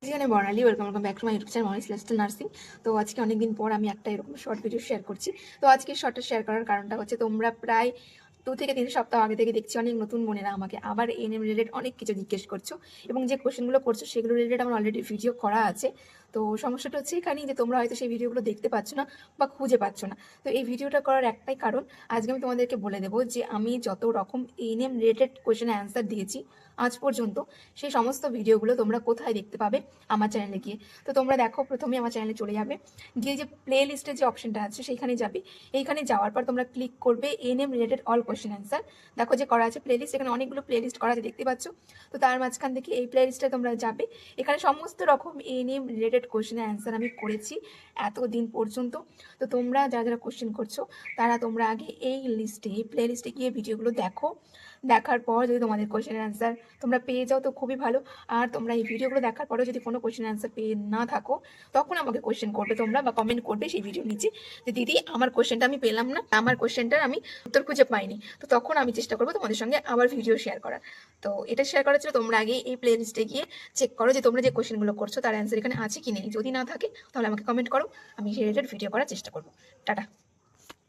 এখানে Barnali welcome back to my YouTube channel Monis lifestyle nursing. তো আজকে অনেকদিন পর আমি একটা এরকম শর্ট ভিডিও শেয়ার করছি। তো আজকে শর্টটা শেয়ার করার কারণটা হচ্ছে তোমরা প্রায় 2 থেকে 3 সপ্তাহ আগে থেকে দেখছি অনেক নতুন বোনেরা আমাকে আবার এএনএম রিলেটেড অনেক কিছু জিজ্ঞেস করছো, এবং যে কোশ্চেনগুলো করছো সেগুলো রিলেটেড আমার অলরেডি ভিডিও করা আছে। তো সমস্যাটা হচ্ছে এখানেই যে তোমরা হয়তো সেই ভিডিওগুলো দেখতে পাচ্ছ না বা খুঁজে পাচ্ছ না। তো এই ভিডিওটা করার একটাই কারণ, আজকে আমি তোমাদেরকে বলে দেবো যে আমি যত রকম এএনএম রিলেটেড কোশ্চেনের অ্যান্সার দিয়েছি আজ পর্যন্ত, সেই সমস্ত ভিডিওগুলো তোমরা কোথায় দেখতে পাবে আমার চ্যানেলে গিয়ে। তো তোমরা দেখো, প্রথমে আমার চ্যানেলে চলে যাবে, গিয়ে যে প্লে লিস্টের যে অপশনটা আছে সেইখানে যাবে। এইখানে যাওয়ার পর তোমরা ক্লিক করবে ANM related all question answer. দেখো যে করা আছে প্লে লিস্ট, এখানে অনেকগুলো প্লে লিস্ট করা আছে দেখতে পাচ্ছ। তো তার মাঝখান থেকে এই প্লে লিস্টে তোমরা যাবে। এখানে সমস্ত রকম এএনএম রিলেটেড কোশ্চেনের অ্যান্সার আমি করেছি এতদিন পর্যন্ত। তো তোমরা যারা যারা কোশ্চেন করছো তারা তোমরা আগে এই লিস্টে, এই প্লে লিস্টে গিয়ে ভিডিওগুলো দেখো। দেখার পর যদি তোমাদের কোশ্চেনের অ্যান্সার তোমরা পেয়ে যাও তো খুবই ভালো। আর তোমরা এই ভিডিওগুলো দেখার পরেও যদি কোনো কোশ্চেন অ্যান্সার পেয়ে না থাকো, তখন আমাকে কোশ্চেন করবে তোমরা, বা কমেন্ট করবে সেই ভিডিওর নিচে যে দিদি আমার কোশ্চেনটা আমি পেলাম না, আমার কোশ্চেনটার আমি উত্তর খুঁজে পাইনি। তো তখন আমি চেষ্টা করবো তোমাদের সঙ্গে আবার ভিডিও শেয়ার করার। তো এটা শেয়ার করার ছিল, তোমরা আগে এই প্লে লিস্টে গিয়ে চেক করো যে তোমরা যে কোশ্চেনগুলো করছো তার অ্যান্সার এখানে আছে কি নেই। যদি না থাকে তাহলে আমাকে কমেন্ট করো, আমি সেই রিলেটেড ভিডিও করার চেষ্টা করবো। টাটা।